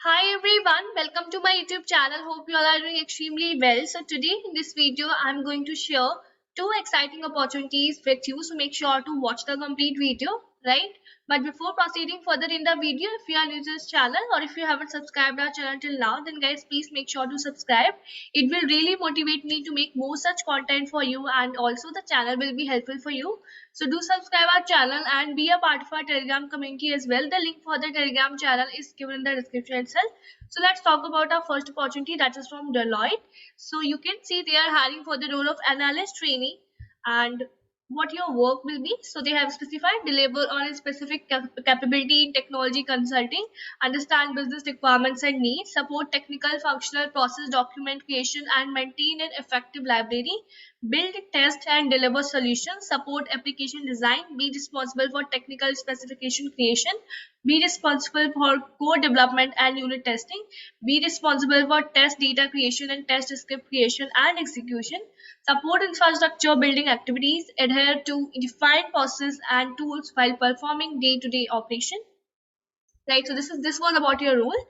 Hi everyone, welcome to my YouTube channel. Hope you all are doing extremely well. So today in this video, I'm going to share two exciting opportunities with you. So make sure to watch the complete video, right? But before proceeding further in the video, if you are new to this channel or if you haven't subscribed our channel till now, then guys, please make sure to subscribe. It will really motivate me to make more such content for you, and also the channel will be helpful for you. So do subscribe our channel and be a part of our Telegram community as well. The link for the Telegram channel is given in the description itself. So let's talk about our first opportunity, that is from Deloitte. So you can see they are hiring for the role of analyst trainee, and what your work will be. So they have specified deliver on a specific capability in technology consulting, understand business requirements and needs, support technical functional process document creation and maintain an effective library, build, test and deliver solutions, support application design, be responsible for technical specification creation, be responsible for code development and unit testing, be responsible for test data creation and test script creation and execution, support infrastructure building activities, adhere to defined processes and tools while performing day-to-day operation. Right, so this was about your role.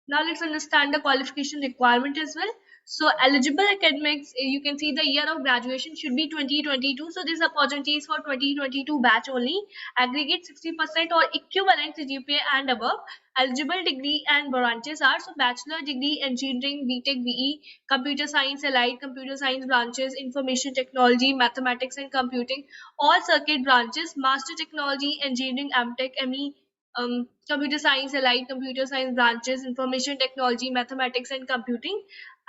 Now let's understand the qualification requirement as well. So eligible academics, you can see the year of graduation should be 2022. So this opportunity is for 2022 batch only. Aggregate 60% or equivalent CGPA and above. Eligible degree and branches are so bachelor degree engineering, BTech, BE, computer science, allied computer science branches, information technology, mathematics and computing, all circuit branches, master technology, engineering, MTech, ME, computer science, allied computer science branches, information technology, mathematics and computing,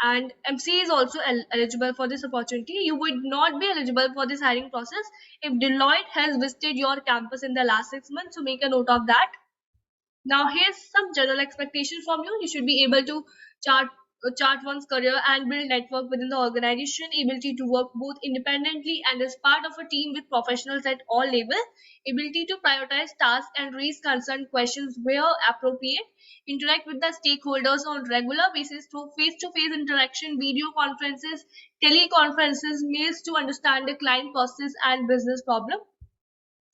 and MC is also eligible for this opportunity. You would not be eligible for this hiring process if Deloitte has visited your campus in the last 6 months, so make a note of that. Now here's some general expectations from you. You should be able to chart chart one's career and build network within the organization, ability to work both independently and as part of a team with professionals at all levels, ability to prioritize tasks and raise concerned questions where appropriate, interact with the stakeholders on regular basis through face-to-face interaction, video conferences, teleconferences, mails to understand the client process and business problem,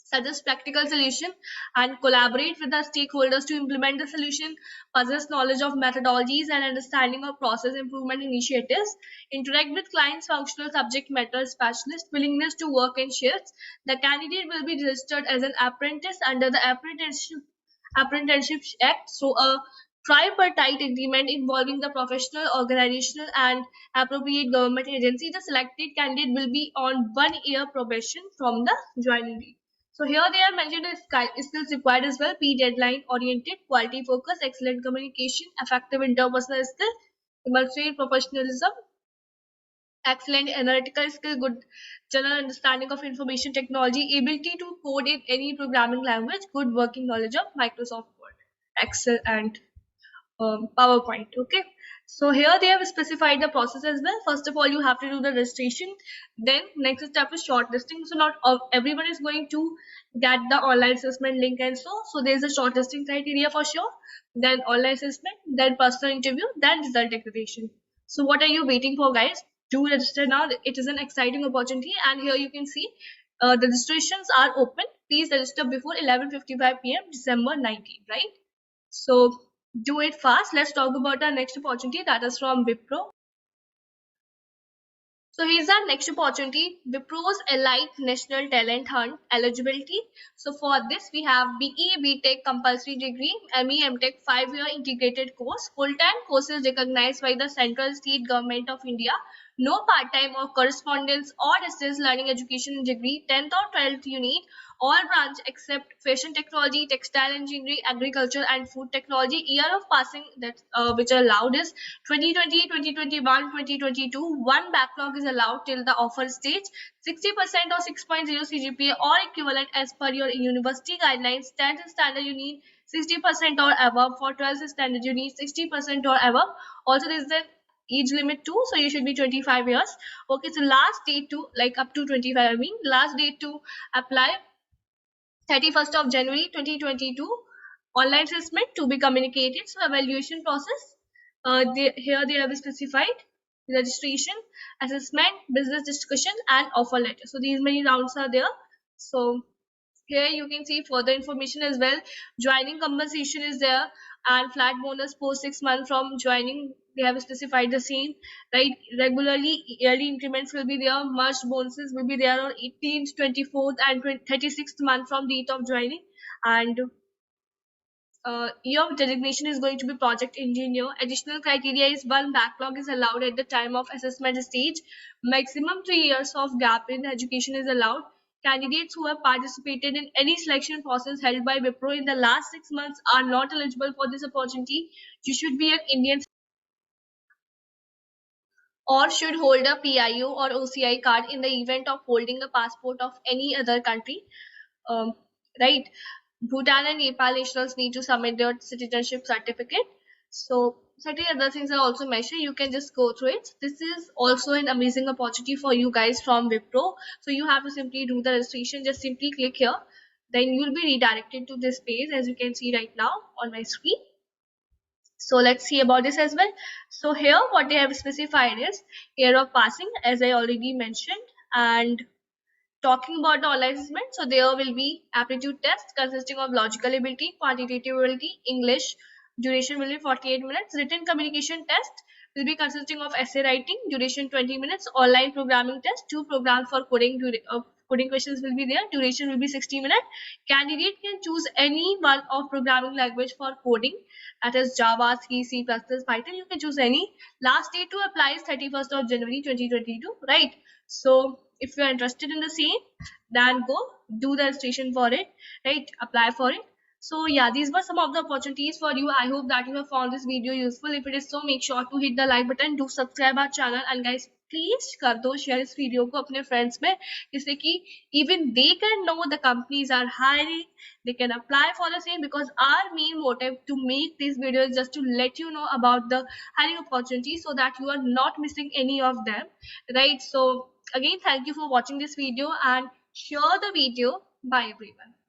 suggest practical solution and collaborate with the stakeholders to implement the solution, possess knowledge of methodologies and understanding of process improvement initiatives, interact with clients, functional subject matter specialist, willingness to work in shifts. The candidate will be registered as an apprentice under the Apprenticeship Act. So a tripartite agreement involving the professional, organizational and appropriate government agency. The selected candidate will be on 1 year probation from the joining date. So here they are mentioned the skills required as well: P deadline oriented, quality focus, excellent communication, effective interpersonal skill, demonstrate professionalism, excellent analytical skill, good general understanding of information technology, ability to code in any programming language, good working knowledge of Microsoft Word, Excel and PowerPoint. Okay, so here they have specified the process as well. First of all, you have to do the registration. Then next step is shortlisting. So not everyone is going to get the online assessment link, and so there's a shortlisting criteria for sure. Then online assessment, then personal interview, then result declaration. So what are you waiting for, guys? Do register now. It is an exciting opportunity, and here you can see the registrations are open. Please register before 11:55 p.m. December 19th, right? So do it fast. Let's talk about our next opportunity, that is from Wipro. So here's our next opportunity, Wipro's Elite National Talent Hunt eligibility. So for this we have BE, BTech compulsory degree, ME, MTech 5-year integrated course, full-time courses recognized by the central state government of India, no part-time or correspondence or distance learning education degree, 10th or 12th you need, all branch except fashion technology, textile engineering, agriculture and food technology. Year of passing that which are allowed is 2020, 2021, 2022. One backlog is allowed till the offer stage. 60% or 6.0 CGPA or equivalent as per your university guidelines. 10th standard you need 60% or above. For 12th standard you need 60% or above. Also there is an age limit too, so you should be 25 years. Okay, so last date to, like, up to 25, I mean last date to apply 31st of January 2022. Online assessment to be communicated. So evaluation process. Here they have specified registration, assessment, business discussion, and offer letter. So these many rounds are there. So Here you can see further information as well. Joining compensation is there, and flat bonus post 6 months from joining. They have specified the same, right? Regularly, yearly increments will be there. Merged bonuses will be there on 18th, 24th, and 36th month from date of joining. And your designation is going to be project engineer. Additional criteria is one backlog is allowed at the time of assessment stage. Maximum 3 years of gap in education is allowed. Candidates who have participated in any selection process held by Wipro in the last 6 months are not eligible for this opportunity. You should be an Indian or should hold a PIO or OCI card in the event of holding a passport of any other country. Um, right? Bhutan and Nepal nationals need to submit their citizenship certificate. So certain other things are also mentioned. You can just go through it. This is also an amazing opportunity for you guys from Wipro. So you have to simply do the registration. Just simply click here. Then you will be redirected to this page as you can see right now on my screen. So let's see about this as well. So here what they have specified is year of passing, as I already mentioned, and talking about the online assessment, so there will be aptitude test consisting of logical ability, quantitative ability, English. Duration will be 48 minutes. Written communication test will be consisting of essay writing, duration 20 minutes. Online programming test, two programs for coding. Coding questions will be there. Duration will be 60 minutes. Candidate can choose any one of programming language for coding. That is Java, C, Python. You can choose any. Last date to apply is 31st of January 2022. Right. So if you are interested in the same, then go do the registration for it, right? Apply for it. So yeah, these were some of the opportunities for you. I hope that you have found this video useful. If it is so, make sure to hit the like button, do subscribe our channel, and guys please कर दो share इस video को अपने friends में, जिससे कि even they can know the companies are hiring, they can apply for the same, because our main motive to make this video is just to let you know about the hiring opportunities so that you are not missing any of them, right? So again, thank you for watching this video and share the video. Bye everyone.